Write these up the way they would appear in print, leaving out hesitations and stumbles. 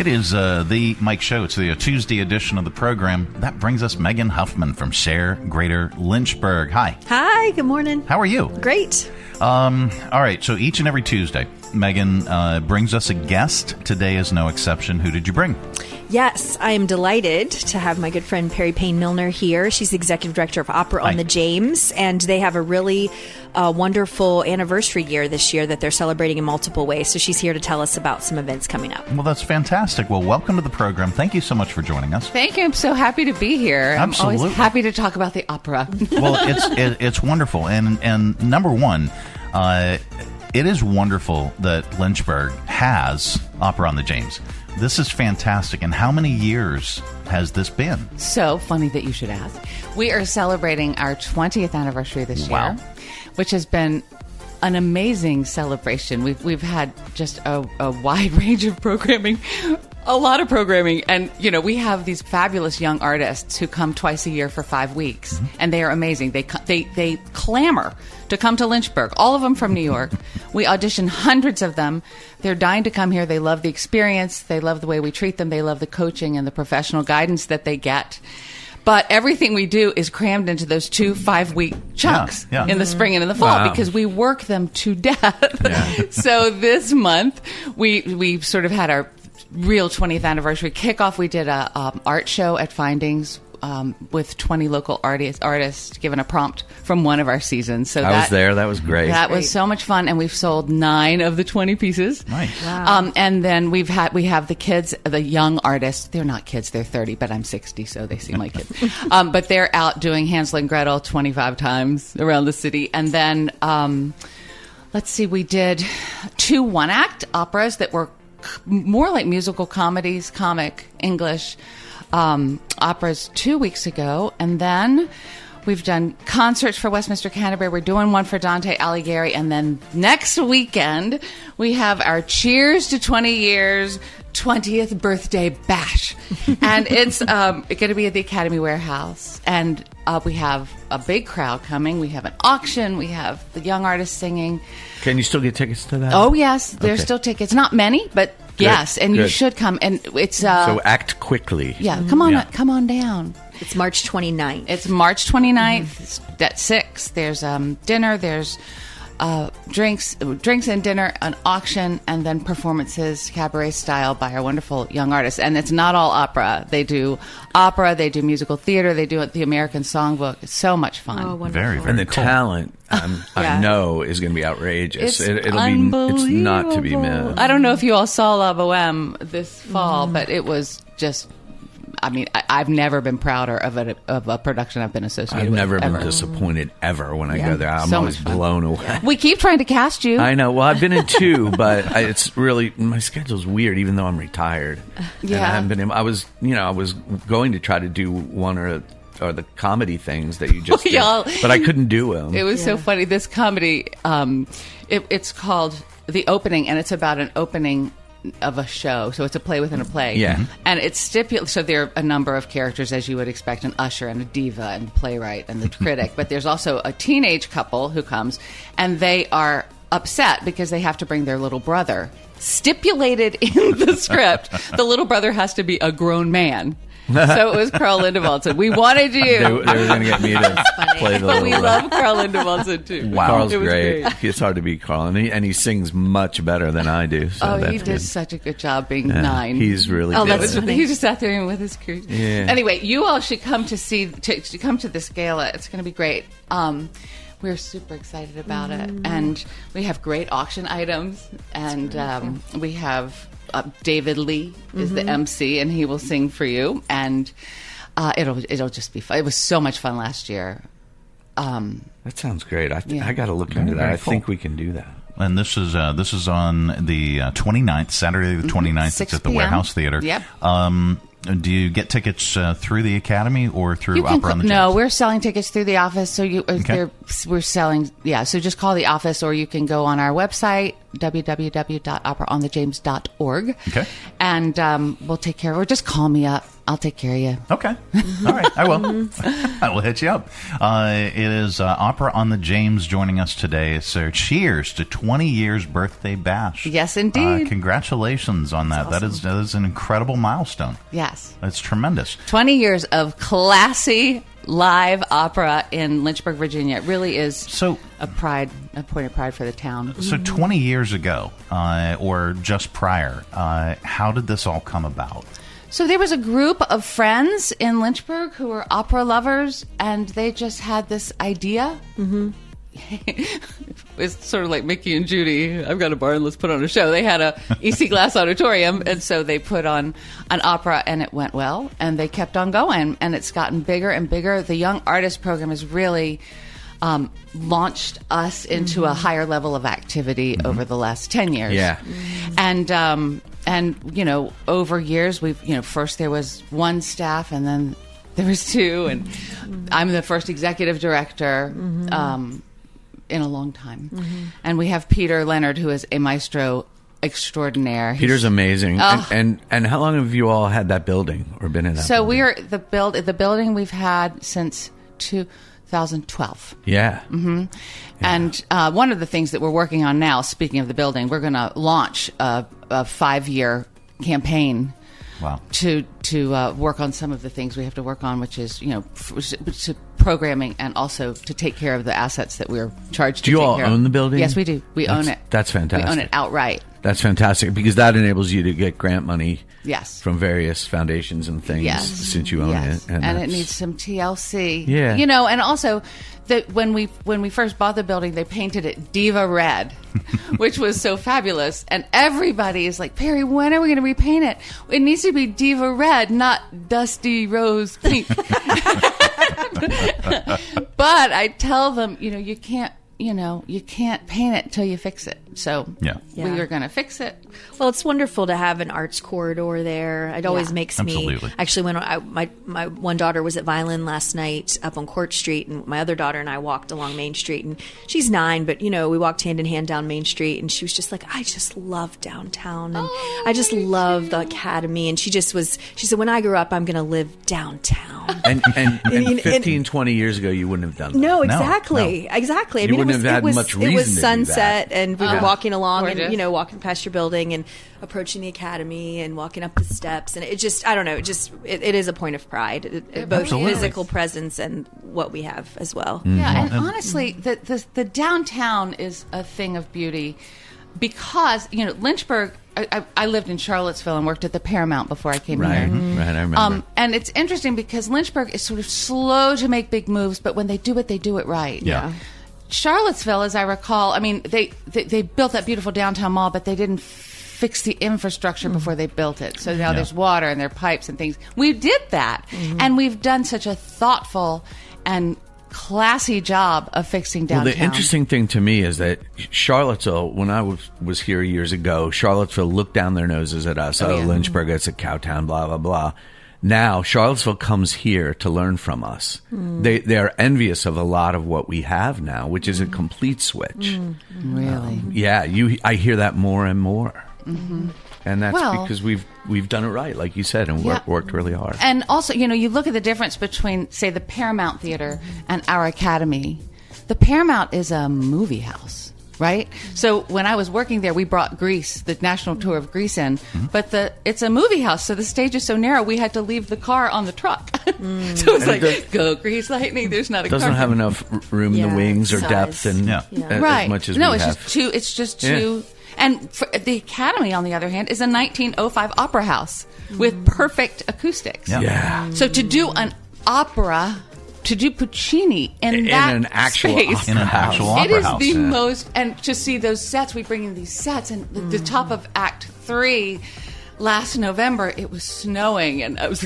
It is the Mike Show. It's the Tuesday edition of the program. That brings us Megan Huffman from SHARE Greater Lynchburg. Hi. Hi, good morning. How are you? Great. All right, so each and every Tuesday, Megan brings us a guest. Today is no exception. Who did you bring? Yes, I am delighted to have my good friend Perry Payne Millner here. She's the executive director of Opera on the James, and they have a really wonderful anniversary year this year that they're celebrating in multiple ways. So she's here to tell us about some events coming up. Well, that's fantastic. Well, welcome to the program. Thank you so much for joining us. Thank you. I'm so happy to be here. Absolutely. I'm always happy to talk about the opera. Well, it's wonderful. And number one, it is wonderful that Lynchburg has Opera on the James. This is fantastic. And how many years has this been? So funny that you should ask. We are celebrating our 20th anniversary this year, which has been an amazing celebration. We've had just a wide range of programming, a lot of programming. And, you know, we have these fabulous young artists who come twice a year for 5 weeks, and they are amazing. They clamor to come to Lynchburg, all of them from New York. We audition hundreds of them. They're dying to come here. They love the experience. They love the way we treat them. They love the coaching and the professional guidance that they get. But everything we do is crammed into those 2 5-week chunks in the spring and in the fall because we work them to death. Yeah. So this month, we sort of had our real 20th anniversary kickoff. We did a art show at Findings with 20 local artists given a prompt from one of our seasons. So I was there. That was great. That was so much fun, and we've sold 9 of the 20 pieces. Nice. Wow. And then we have the kids, the young artists. They're not kids; they're 30, but I'm 60, so they seem like kids. But they're out doing Hansel and Gretel 25 times around the city, and then let's see, we did 2 one-act operas that were more like musical comedies, comic, English. Operas 2 weeks ago, and then we've done concerts for Westminster Canterbury. We're doing one for Dante Alighieri, and then next weekend we have our Cheers to 20 Years 20th birthday bash, and it's going to be at the Academy Warehouse, and we have a big crowd coming. We have an auction. We have the young artists singing. Can you still get tickets to that? Oh yes, there's still tickets. Not many, but yes, and you should come. And it's so act quickly. Yeah, come on down. It's March 29th. It's March 29th at 6. There's dinner. There's drinks and dinner, an auction, and then performances, cabaret style, by our wonderful young artists. And it's not all opera. They do opera. They do musical theater. They do the American Songbook. It's so much fun. Oh, wonderful. Very, very And the cool. talent, I know, is going to be outrageous. It's It's not to be missed. I don't know if you all saw La Boheme this fall, but it was just. I mean, I've never been prouder of a production I've been associated with. I've never been ever. disappointed ever when I go there. I'm So always much fun. blown away. We keep trying to cast you. I know. Well, I've been in 2, but it's really, my schedule's weird, even though I'm retired. Yeah. And I haven't been. I was going to try to do one or the comedy things that you just did, but I couldn't do them. It was so funny. This comedy, it's called The Opening, and it's about an opening of a show. So it's a play within a play. Yeah. And it's so there are a number of characters, as you would expect, an usher and a diva and a playwright and the critic. But there's also a teenage couple who comes, and they are upset because they have to bring their little brother. Stipulated in the script, the little brother has to be a grown man. So it was Carl Lindewaldsen. We wanted you. They were going to get me to play the But we little love Carl Lindewaldsen too. Wow. Carl's It was great. It's hard to beat Carl, and he sings much better than I do. So He that's did good. such a good job being 9. He's really Oh, good. that's funny. He just sat there with his crew. Yeah. Anyway, you all should come to come to this gala. It's going to be great. We're super excited about it, and we have great auction items, and we have David Lee is the MC, and he will sing for you, and it'll just be fun. It was so much fun last year. That sounds great. I got to look into that. Very I think we can do that. And this is on the 29th, Saturday the 29th. It's 6 at the p.m. Warehouse Theater. Yep. Do you get tickets through the Academy or through Opera on the James? No, we're selling tickets through the office. So Okay. we're selling. Yeah, so just call the office, or you can go on our website www.operaonthejames.org. Okay. And we'll take care of it. Or just call me up. I'll take care of you. Okay. All right. I will. I will hit you up. It is Opera on the James joining us today. So cheers to 20 years birthday bash. Yes, indeed. Congratulations on that. That's That is an incredible milestone. Yes. That's tremendous. 20 years of classy live opera in Lynchburg, Virginia. It really is a point of pride for the town. So 20 years ago, or just prior, how did this all come about? So there was a group of friends in Lynchburg who were opera lovers, and they just had this idea. Mm-hmm. It's sort of like Mickey and Judy. I've got a barn, let's put on a show. They had a EC Glass Auditorium, and so they put on an opera, and it went well, and they kept on going, and it's gotten bigger and bigger. The Young Artist Program has really launched us into a higher level of activity over the last 10 years. Yeah. And you know, over years, we've, you know, first there was one staff, and then there was two, and I'm the first executive director in a long time. And we have Peter Leonard, who is a maestro extraordinaire. Peter's amazing. Oh. And how long have you all had that building or been in that building? We are the building we've had since 2012. Yeah. Mm-hmm. And one of the things that we're working on now, speaking of the building, we're going to launch a 5-year campaign. Wow. To work on some of the things we have to work on, which is, you know, to programming, and also to take care of the assets that we're charged to take care of. Do you all own the building? Yes, we do. We own it. That's fantastic. We own it outright. That's fantastic, because that enables you to get grant money from various foundations and things since you own it. And it needs some TLC. Yeah. You know, and also when we first bought the building, they painted it Diva Red, which was so fabulous. And everybody is like, Perry, when are we going to repaint it? It needs to be Diva Red, not Dusty Rose Pink. But I tell them, you can't paint it until you fix it. So we are going to fix it. Well, it's wonderful to have an arts corridor there. It always makes me... Actually, when my one daughter was at violin last night up on Court Street, and my other daughter and I walked along Main Street, and she's 9, but, you know, we walked hand in hand down Main Street, and she was just like, I just love downtown, and I just love the Academy. And she said, when I grow up, I'm going to live downtown. And 15, 20 years ago, you wouldn't have done that. No, exactly. No. Exactly. You wouldn't have had much reason to do that. It was sunset, and we were walking along, gorgeous. and, you know, walking past your building and approaching the Academy and walking up the steps, and it just, I don't know, it is a point of pride, both physical presence and what we have as well. Yeah, and honestly, the downtown is a thing of beauty, because, you know, Lynchburg, I lived in Charlottesville and worked at the Paramount before I came here. Right, I remember. And it's interesting because Lynchburg is sort of slow to make big moves, but when they do it right. Yeah. Charlottesville, as I recall, I mean, they built that beautiful downtown mall, but they didn't fix the infrastructure before they built it. So now there's water and there are pipes and things. We did that, and we've done such a thoughtful and classy job of fixing downtown. Well, the interesting thing to me is that Charlottesville, when I was here years ago, Charlottesville looked down their noses at us. Lynchburg, it's a cow town, blah, blah, blah. Now, Charlottesville comes here to learn from us. They are envious of a lot of what we have now, which is a complete switch. Really? I hear that more and more. And that's because we've done it right, like you said, and worked really hard. And also, you know, you look at the difference between, say, the Paramount Theater and our Academy. The Paramount is a movie house. Right? So when I was working there, we brought Grease, the national tour of Grease in, but it's a movie house, so the stage is so narrow, we had to leave the car on the truck. So it's like, go Grease Lightning, there's not a car. Doesn't have enough room in the wings or depth and as much as we have. It's just too... And for the Academy, on the other hand, is a 1905 opera house with perfect acoustics. So to do an opera... To do Puccini in an actual space, in an actual opera house. It is the most, and to see those sets, we bring in these sets, and the top of Act 3 last November, it was snowing, and it was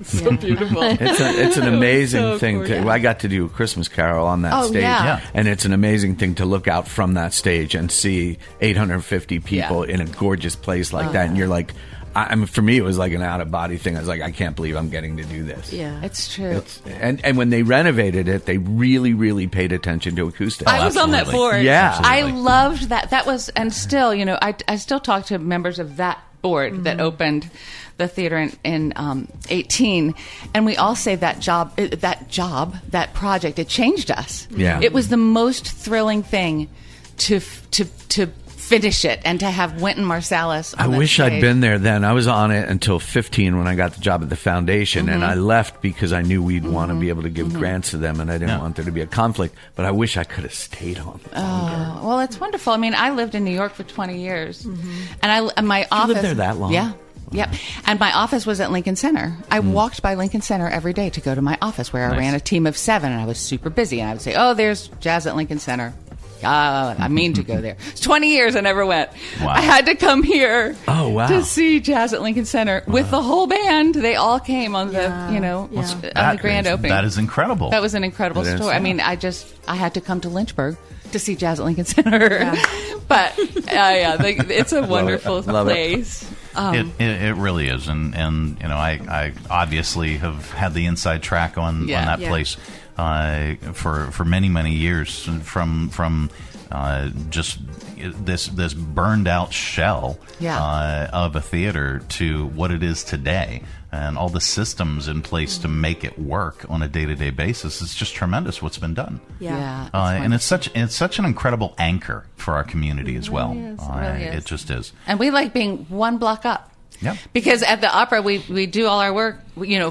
so beautiful. It's an amazing thing. I got to do a Christmas Carol on that stage, and it's an amazing thing to look out from that stage and see 850 people in a gorgeous place like that, and you're like, I mean, for me, it was like an out-of-body thing. I was like, I can't believe I'm getting to do this. Yeah, it's true. And when they renovated it, they really, really paid attention to acoustics. I was on that board. Yeah. I loved that. That was, and still, you know, I still talk to members of that board that opened the theater in 18, and we all say that project, it changed us. Yeah. It was the most thrilling thing to finish it and to have Wynton Marsalis on I that wish stage. I'd been there then. I was on it until 15 when I got the job at the foundation, and I left because I knew we'd want to be able to give grants to them, and I didn't want there to be a conflict. But I wish I could have stayed on longer. Well, it's wonderful. I mean, I lived in New York for 20 years, and my office. You lived there that long? Yeah. Yep. And my office was at Lincoln Center. I walked by Lincoln Center every day to go to my office, where I ran a team of 7, and I was super busy. And I would say, "Oh, there's jazz at Lincoln Center." I mean to go there. It's 20 years I never went. Wow. I had to come here to see jazz at Lincoln Center with the whole band. They all came on the, on the grand opening. That is incredible. That was an incredible It is, story. yeah. I mean, I had to come to Lynchburg to see jazz at Lincoln Center. But it's a wonderful Love it. place. It really is, and I obviously have had the inside track on that place for many years, from just this burned out shell of a theater to what it is today, and all the systems in place to make it work on a day-to-day basis. It's just tremendous what's been done. And it's such an incredible anchor for our community as well. It just is. And we like being one block up. Yeah. Because at the opera, we do all our work,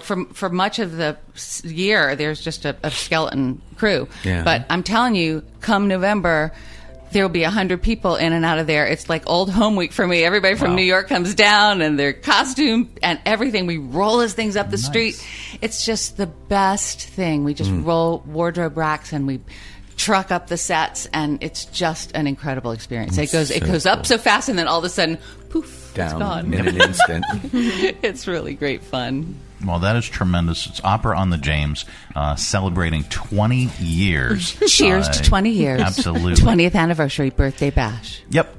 for much of the year, there's just a skeleton crew. Yeah. But I'm telling you, come November, there will be 100 people in and out of there. It's like old home week for me. Everybody from New York comes down, and their costume and everything. We roll those things up the street. It's just the best thing. We just roll wardrobe racks, and we truck up the sets, and it's just an incredible experience. It goes up so fast, and then all of a sudden, poof, down it's gone. in an instant. It's really great fun. Well, that is tremendous. It's Opera on the James, celebrating 20 years. Cheers to 20 years. Absolutely. 20th anniversary birthday bash. Yep.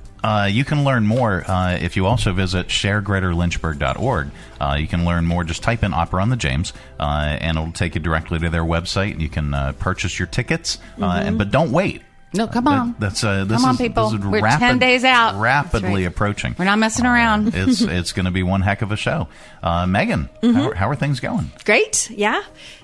You can learn more if you also visit sharegreaterlynchburg.org. You can learn more. Just type in Opera on the James, and it'll take you directly to their website, and you can purchase your tickets. But don't wait. No, come on. This come on, people. This is We're 10 days out. Rapidly approaching. We're not messing around. It's going to be one heck of a show. Megan, how are things going? Great. Yeah.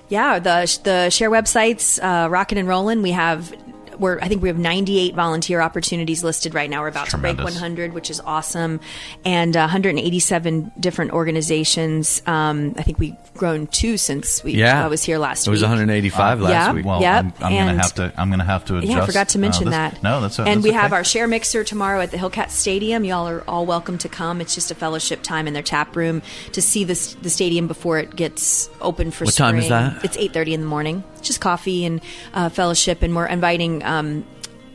The Share website's rocking and rolling. I think we have 98 volunteer opportunities listed right now. We're about to break 100, which is awesome. And 187 different organizations. I think we've grown 2 since I was here last week. It was 185 last week. Well, I'm going to have to adjust. Yeah, I forgot to mention that. No, that's we okay. have our Share Mixer tomorrow at the Hillcat Stadium. Y'all are all welcome to come. It's just a fellowship time in their tap room to see the stadium before it gets open for What spring. time is that? It's 8:30 in the morning. It's just coffee and fellowship, and we're inviting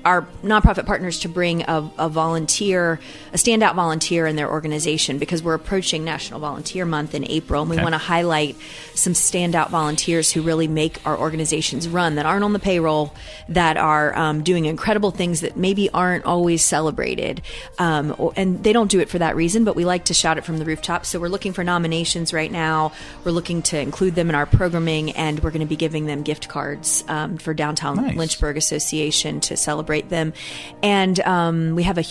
our nonprofit partners to bring a standout volunteer in their organization, because we're approaching National Volunteer Month in April, and we want to highlight some standout volunteers who really make our organizations run, that aren't on the payroll, that are doing incredible things that maybe aren't always celebrated. And they don't do it for that reason, but we like to shout it from the rooftops. So we're looking for nominations right now. We're looking to include them in our programming, and we're going to be giving them gift cards for Downtown Lynchburg Association to celebrate them. And we have a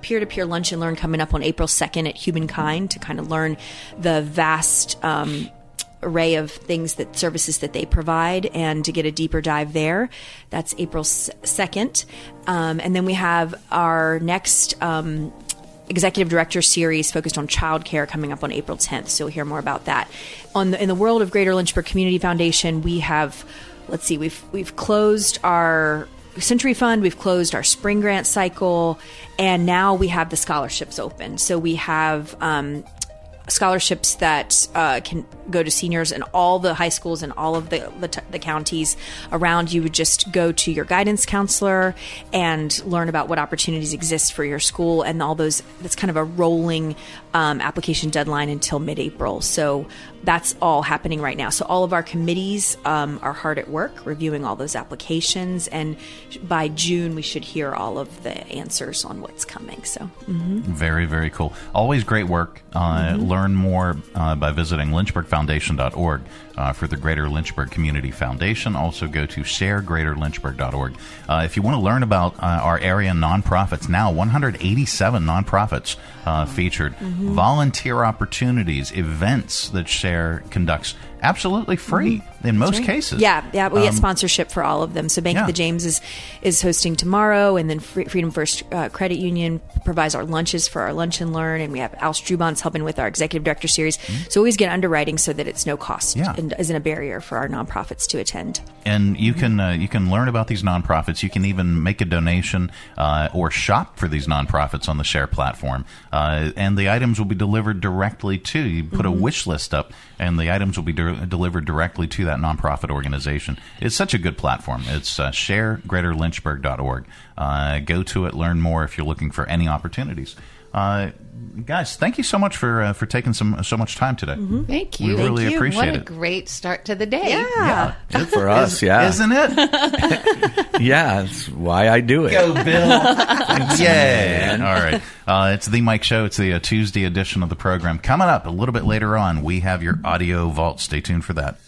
peer-to-peer lunch and learn coming up on April 2nd at Humankind to kind of learn the vast array of services that they provide, and to get a deeper dive there. That's April 2nd. And then we have our next Executive Director Series focused on childcare coming up on April 10th. So we'll hear more about that. In the world of Greater Lynchburg Community Foundation, we have, we've closed our Century Fund, we've closed our spring grant cycle, and now we have the scholarships open. So we have scholarships that can go to seniors in all the high schools and all of the counties around. You would just go to your guidance counselor and learn about what opportunities exist for your school, and all those. That's kind of a rolling application deadline until mid-April. So that's all happening right now. So all of our committees are hard at work reviewing all those applications, and by June we should hear all of the answers on what's coming. So very, very cool. Always great work. Learn more by visiting lynchburgfoundation.org. lynchburgfoundation.org for the Greater Lynchburg Community Foundation. Also go to sharegreaterlynchburg.org. If you want to learn about our area nonprofits, now 187 nonprofits featured, volunteer opportunities, events that SHARE conducts absolutely free in most cases. Yeah, we get sponsorship for all of them. So Bank of the James is hosting tomorrow, and then Freedom First Credit Union provides our lunches for our Lunch and Learn, and we have Al Strubon's helping with our Executive Director Series. So we always get underwriting so that it's no cost and isn't a barrier for our nonprofits to attend. And you can learn about these nonprofits. You can even make a donation or shop for these nonprofits on the SHARE platform. And the items will be delivered directly to you. Put a wish list up, and the items will be delivered directly to that nonprofit organization. It's such a good platform. It's sharegreaterlynchburg.org. Go to it, learn more if you're looking for any opportunities. Guys, thank you so much for taking so much time today. Thank you. We really appreciate it. What a great start to the day. Yeah. Good for us, Isn't it? Yeah, that's why I do it. Go, Bill. Yay. All right. It's The Mike Show. It's the Tuesday edition of the program. Coming up a little bit later on, we have your audio vault. Stay tuned for that.